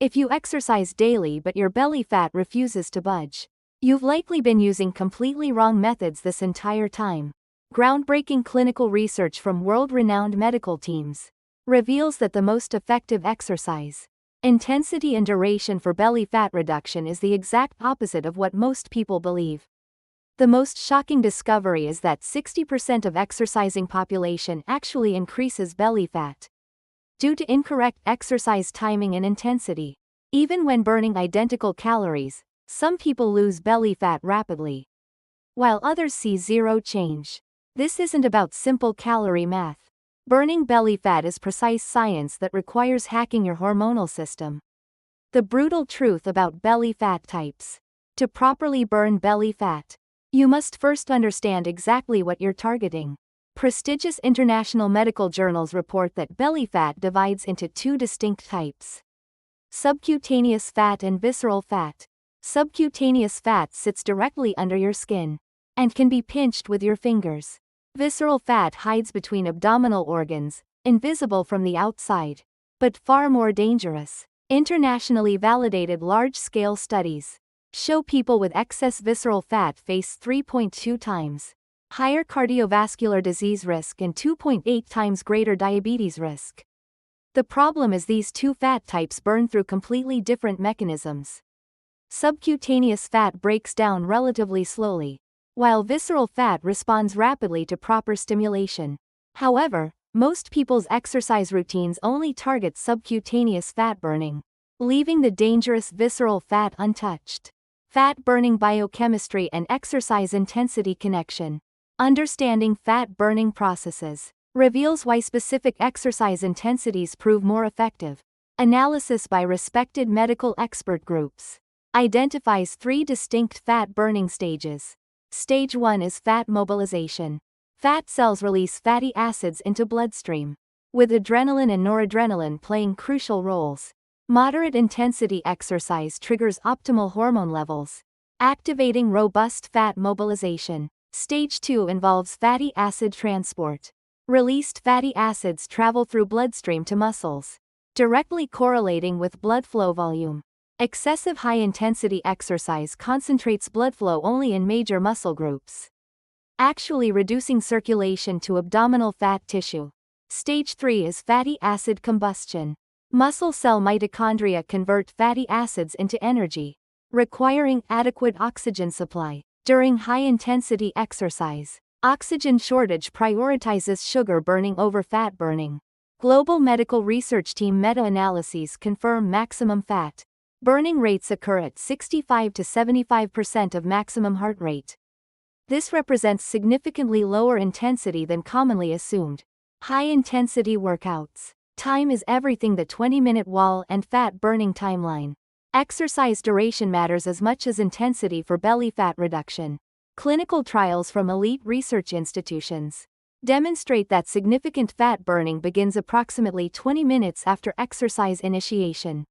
If you exercise daily but your belly fat refuses to budge, you've likely been using completely wrong methods this entire time. Groundbreaking clinical research from world-renowned medical teams reveals that the most effective exercise intensity and duration for belly fat reduction is the exact opposite of what most people believe. The most shocking discovery is that 60% of exercising population actually increases belly fat due to incorrect exercise timing and intensity. Even when burning identical calories, some people lose belly fat rapidly, while others see zero change. This isn't about simple calorie math. Burning belly fat is precise science that requires hacking your hormonal system. The brutal truth about belly fat types. To properly burn belly fat, you must first understand exactly what you're targeting. Prestigious international medical journals report that belly fat divides into two distinct types: subcutaneous fat and visceral fat. Subcutaneous fat sits directly under your skin and can be pinched with your fingers. Visceral fat hides between abdominal organs, invisible from the outside, but far more dangerous. Internationally validated large-scale studies show people with excess visceral fat face 3.2 times higher cardiovascular disease risk and 2.8 times greater diabetes risk. The problem is these two fat types burn through completely different mechanisms. Subcutaneous fat breaks down relatively slowly, while visceral fat responds rapidly to proper stimulation. However, most people's exercise routines only target subcutaneous fat burning, leaving the dangerous visceral fat untouched. Fat burning biochemistry and exercise intensity connection. Understanding fat burning processes reveals why specific exercise intensities prove more effective. Analysis by respected medical expert groups identifies 3 distinct fat burning stages. Stage 1 is fat mobilization. Fat cells release fatty acids into bloodstream, with adrenaline and noradrenaline playing crucial roles. Moderate intensity exercise triggers optimal hormone levels, activating robust fat mobilization. Stage 2 involves fatty acid transport. Released fatty acids travel through bloodstream to muscles, directly correlating with blood flow volume. Excessive high-intensity exercise concentrates blood flow only in major muscle groups, actually reducing circulation to abdominal fat tissue. Stage 3 is fatty acid combustion. Muscle cell mitochondria convert fatty acids into energy, requiring adequate oxygen supply. During high-intensity exercise, oxygen shortage prioritizes sugar burning over fat burning. Global medical research team meta-analyses confirm maximum fat burning rates occur at 65 to 75% of maximum heart rate. This represents significantly lower intensity than commonly assumed. High-intensity workouts. Time is everything. The 20-minute wall and fat burning timeline. Exercise duration matters as much as intensity for belly fat reduction. Clinical trials from elite research institutions demonstrate that significant fat burning begins approximately 20 minutes after exercise initiation.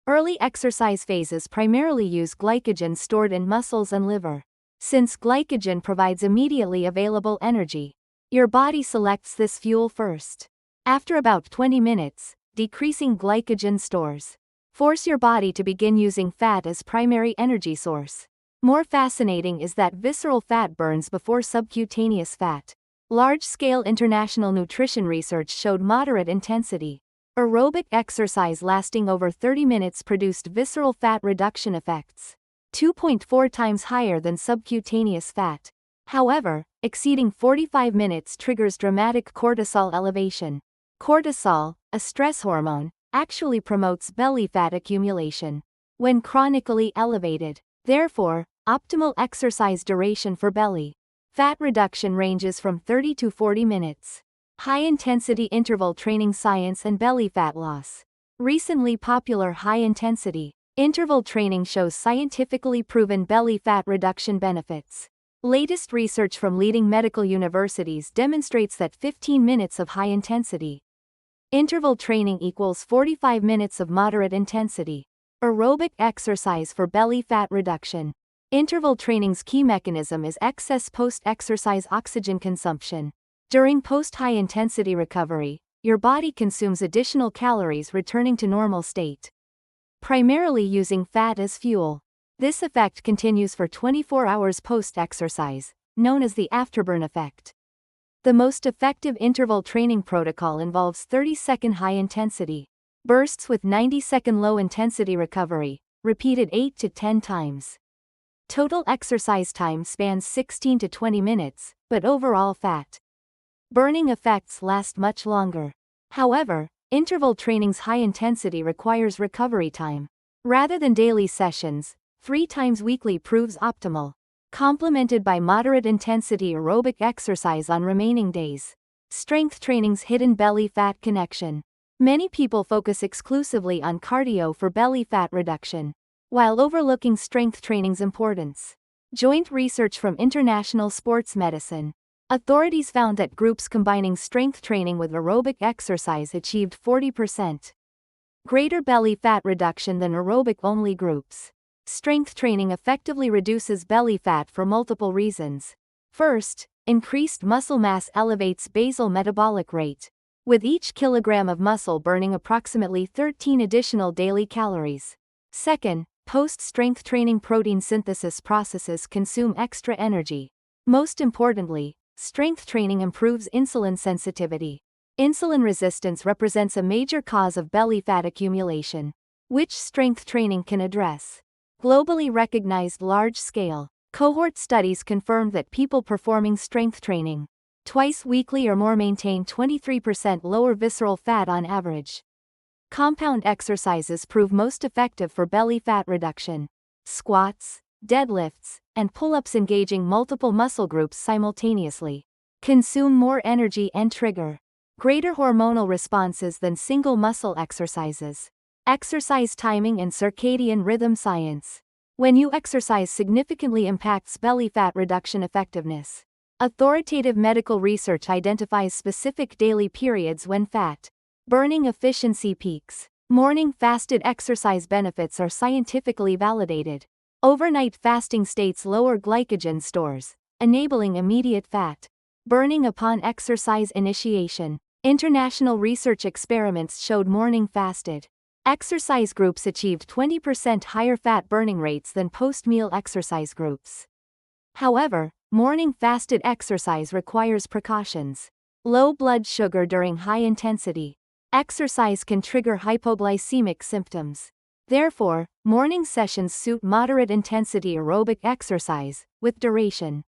Early exercise phases primarily use glycogen stored in muscles and liver. Since glycogen provides immediately available energy, your body selects this fuel first. After about 20 minutes, decreasing glycogen stores force your body to begin using fat as primary energy source. More fascinating is that visceral fat burns before subcutaneous fat. Large-scale international nutrition research showed moderate intensity aerobic exercise lasting over 30 minutes produced visceral fat reduction effects 2.4 times higher than subcutaneous fat. However, exceeding 45 minutes triggers dramatic cortisol elevation. Cortisol, a stress hormone, actually promotes belly fat accumulation when chronically elevated. Therefore, optimal exercise duration for belly fat reduction ranges from 30 to 40 minutes. High-intensity interval training science and belly fat loss. Recently popular high-intensity interval training shows scientifically proven belly fat reduction benefits. Latest research from leading medical universities demonstrates that 15 minutes of high-intensity interval training equals 45 minutes of moderate intensity aerobic exercise for belly fat reduction. Interval training's key mechanism is excess post-exercise oxygen consumption. During post-high-intensity recovery, your body consumes additional calories returning to normal state. primarily using fat as fuel. This effect continues for 24 hours post-exercise, known as the afterburn effect. The most effective interval training protocol involves 30-second high-intensity bursts with 90-second low-intensity recovery, repeated 8 to 10 times. Total exercise time spans 16 to 20 minutes, but overall fat burning effects last much longer. However, interval training's high intensity requires recovery time. Rather than daily sessions, 3 times weekly proves optimal, complemented by moderate intensity aerobic exercise on remaining days. Strength training's hidden belly fat connection. Many people focus exclusively on cardio for belly fat reduction, while overlooking strength training's importance. Joint research from International Sports Medicine authorities found that groups combining strength training with aerobic exercise achieved 40% greater belly fat reduction than aerobic-only groups. Strength training effectively reduces belly fat for multiple reasons. First, increased muscle mass elevates basal metabolic rate, with each kilogram of muscle burning approximately 13 additional daily calories. Second, post-strength training protein synthesis processes consume extra energy. Most importantly, strength training improves insulin sensitivity. Insulin resistance represents a major cause of belly fat accumulation, which strength training can address. Globally recognized large-scale cohort studies confirmed that people performing strength training twice weekly or more maintain 23% lower visceral fat on average. Compound exercises prove most effective for belly fat reduction. Squats, deadlifts, and pull-ups engaging multiple muscle groups simultaneously consume more energy and trigger greater hormonal responses than single muscle exercises. Exercise timing and circadian rhythm science. When you exercise significantly impacts belly fat reduction effectiveness. Authoritative medical research identifies specific daily periods when fat burning efficiency peaks. Morning fasted exercise benefits are scientifically validated. Overnight fasting states lower glycogen stores, enabling immediate fat burning upon exercise initiation. International research experiments showed morning fasted exercise groups achieved 20% higher fat burning rates than post-meal exercise groups. However, morning fasted exercise requires precautions. Low blood sugar during high-intensity exercise can trigger hypoglycemic symptoms. Therefore, morning sessions suit moderate-intensity aerobic exercise, with duration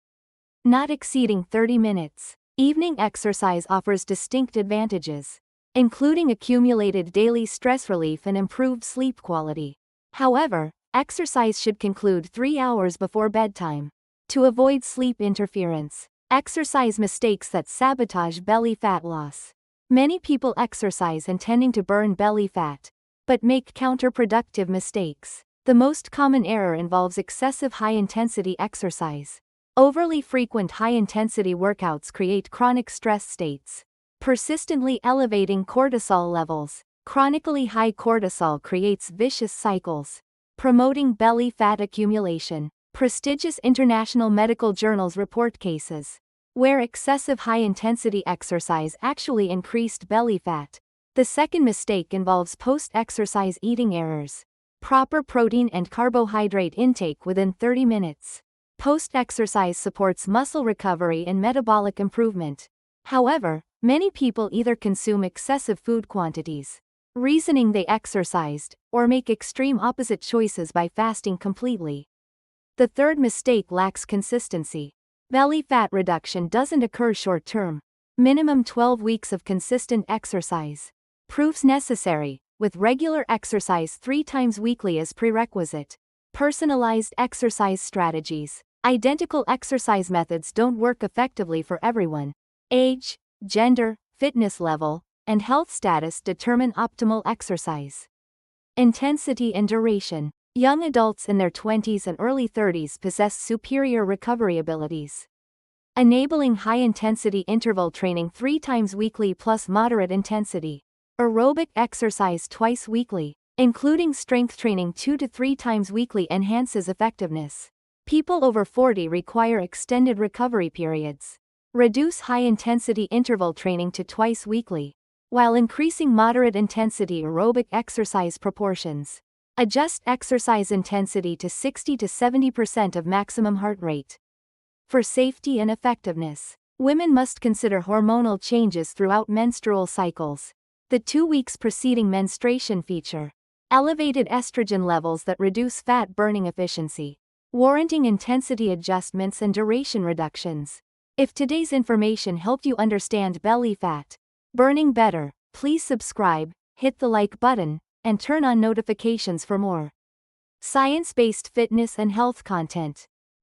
not exceeding 30 minutes. Evening exercise offers distinct advantages, including accumulated daily stress relief and improved sleep quality. However, exercise should conclude 3 hours before bedtime to avoid sleep interference. Exercise mistakes that sabotage belly fat loss. Many people exercise intending to burn belly fat, but make counterproductive mistakes. The most common error involves excessive high-intensity exercise. Overly frequent high-intensity workouts create chronic stress states, persistently elevating cortisol levels. Chronically high cortisol creates vicious cycles, promoting belly fat accumulation. Prestigious international medical journals report cases where excessive high-intensity exercise actually increased belly fat. The second mistake involves post-exercise eating errors. Proper protein and carbohydrate intake within 30 minutes. Post-exercise supports muscle recovery and metabolic improvement. However, many people either consume excessive food quantities, reasoning they exercised, or make extreme opposite choices by fasting completely. The third mistake lacks consistency. Belly fat reduction doesn't occur short-term. Minimum 12 weeks of consistent exercise proves necessary, with regular exercise 3 times weekly as prerequisite. Personalized exercise strategies. Identical exercise methods don't work effectively for everyone. Age, gender, fitness level, and health status determine optimal exercise intensity and duration. Young adults in their 20s and early 30s possess superior recovery abilities, enabling high-intensity interval training 3 times weekly plus moderate intensity aerobic exercise twice weekly, including strength training 2 to 3 times weekly enhances effectiveness. People over 40 require extended recovery periods. Reduce high-intensity interval training to twice weekly, while increasing moderate-intensity aerobic exercise proportions. Adjust exercise intensity to 60 to 70% of maximum heart rate. For safety and effectiveness, women must consider hormonal changes throughout menstrual cycles. The 2 weeks preceding menstruation feature elevated estrogen levels that reduce fat burning efficiency, warranting intensity adjustments and duration reductions. If today's information helped you understand belly fat burning better, please subscribe, hit the like button, and turn on notifications for more science-based fitness and health content.